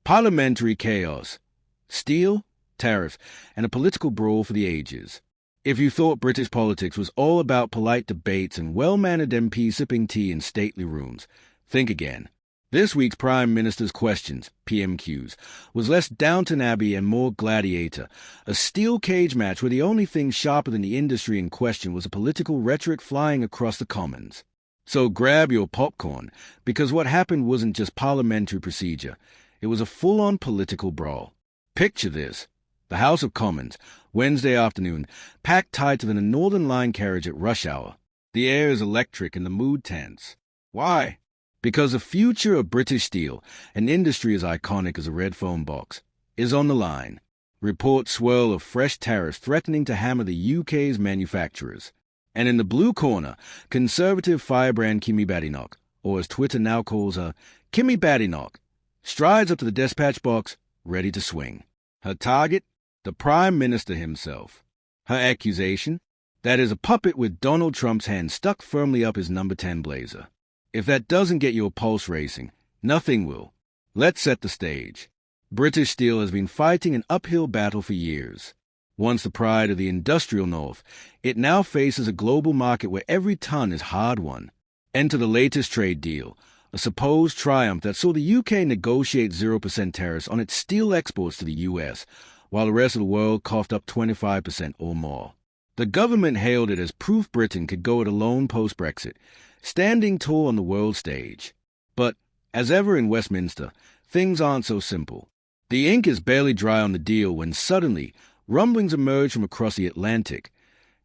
Parliamentary chaos, steel, tariffs, and a political brawl for the ages. If you thought British politics was all about polite debates and well-mannered MPs sipping tea in stately rooms, think again. This week's Prime Minister's Questions, PMQs, was less Downton Abbey and more Gladiator, a steel cage match where the only thing sharper than the industry in question was a political rhetoric flying across the Commons. So grab your popcorn, because what happened wasn't just parliamentary procedure, it was a full-on political brawl. Picture this. The House of Commons, Wednesday afternoon, packed tighter than a Northern Line carriage at rush hour. The air is electric and the mood tense. Why? Because the future of British steel, an industry as iconic as a red phone box, is on the line. Reports swirl of fresh tariffs threatening to hammer the UK's manufacturers. And in the blue corner, Conservative firebrand Kimi Badenoch, or as Twitter now calls her, Kimi Badenoch, strides up to the dispatch box, ready to swing. Her target? The Prime Minister himself. Her accusation? That is a puppet with Donald Trump's hand stuck firmly up his number 10 blazer. If that doesn't get your pulse racing, nothing will. Let's set the stage. British steel has been fighting an uphill battle for years. Once the pride of the industrial North, it now faces a global market where every ton is hard-won. Enter the latest trade deal, a supposed triumph that saw the UK negotiate 0% tariffs on its steel exports to the US, while the rest of the world coughed up 25% or more. The government hailed it as proof Britain could go it alone post-Brexit, standing tall on the world stage. But, as ever in Westminster, things aren't so simple. The ink is barely dry on the deal when suddenly rumblings emerge from across the Atlantic.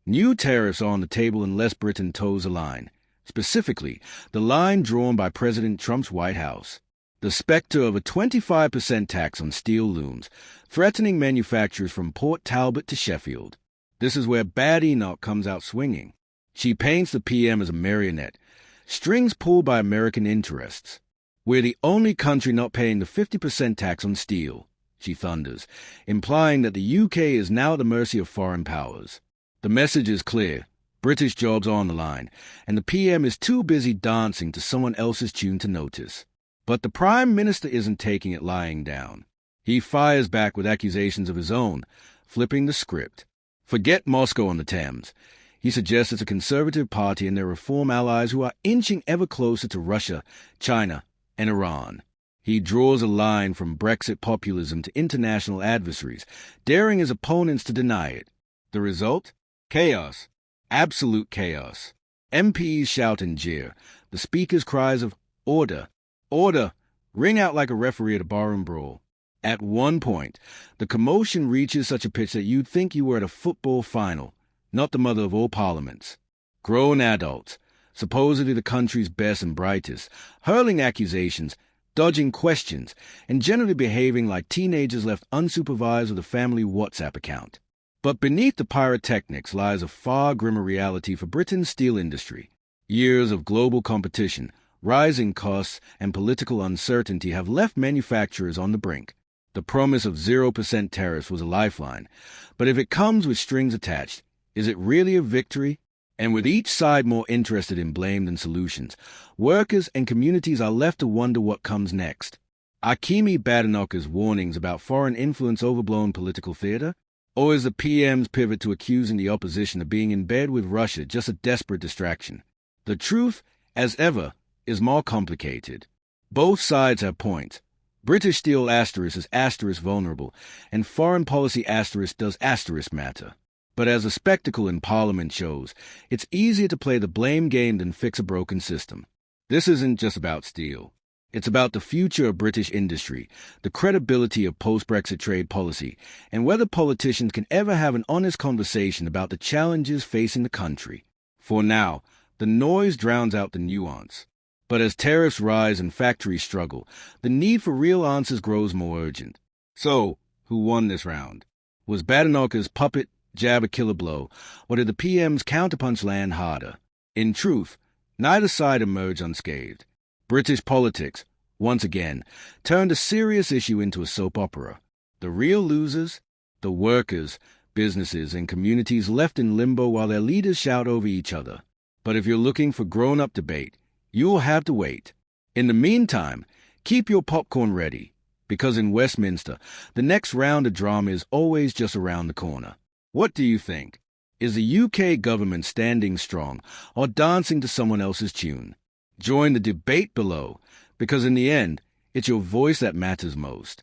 New tariffs are on the table unless Britain toes the line, specifically the line drawn by President Trump's White House. The specter of a 25% tax on steel looms, threatening manufacturers from Port Talbot to Sheffield. This is where Bad Enoch comes out swinging. She paints the PM as a marionette, strings pulled by American interests. We're the only country not paying the 50% tax on steel, she thunders, implying that the UK is now at the mercy of foreign powers. The message is clear. British jobs are on the line, and the PM is too busy dancing to someone else's tune to notice. But the Prime Minister isn't taking it lying down. He fires back with accusations of his own, flipping the script. Forget Moscow on the Thames. He suggests it's a Conservative Party and their reform allies who are inching ever closer to Russia, China, and Iran. He draws a line from Brexit populism to international adversaries, daring his opponents to deny it. The result? Chaos. Absolute chaos. MPs shout and jeer. The Speaker's cries of, "Order! Order!" ring out like a referee at a barroom brawl. At one point, the commotion reaches such a pitch that you'd think you were at a football final, not the mother of all parliaments. Grown adults, supposedly the country's best and brightest, hurling accusations, dodging questions, and generally behaving like teenagers left unsupervised with a family WhatsApp account. But beneath the pyrotechnics lies a far grimmer reality for Britain's steel industry. Years of global competition, rising costs, and political uncertainty have left manufacturers on the brink. The promise of 0% tariffs was a lifeline, but if it comes with strings attached, is it really a victory? And with each side more interested in blame than solutions, workers and communities are left to wonder what comes next. Are Kimi Badenoch's warnings about foreign influence overblown political theater? Or is the PM's pivot to accusing the opposition of being in bed with Russia just a desperate distraction? The truth, as ever, is more complicated. Both sides have points. British steel asterisk is asterisk vulnerable, and foreign policy asterisk does asterisk matter. But as the spectacle in Parliament shows, it's easier to play the blame game than fix a broken system. This isn't just about steel. It's about the future of British industry, the credibility of post-Brexit trade policy, and whether politicians can ever have an honest conversation about the challenges facing the country. For now, the noise drowns out the nuance. But as tariffs rise and factories struggle, the need for real answers grows more urgent. So, who won this round? Was Badenoch's puppet jab a killer blow, or did the PM's counterpunch land harder? In truth, neither side emerged unscathed. British politics, once again, turned a serious issue into a soap opera. The real losers? The workers, businesses, and communities left in limbo while their leaders shout over each other. But if you're looking for grown-up debate, you'll have to wait. In the meantime, keep your popcorn ready. Because in Westminster, the next round of drama is always just around the corner. What do you think? Is the UK government standing strong or dancing to someone else's tune? Join the debate below, because in the end, it's your voice that matters most.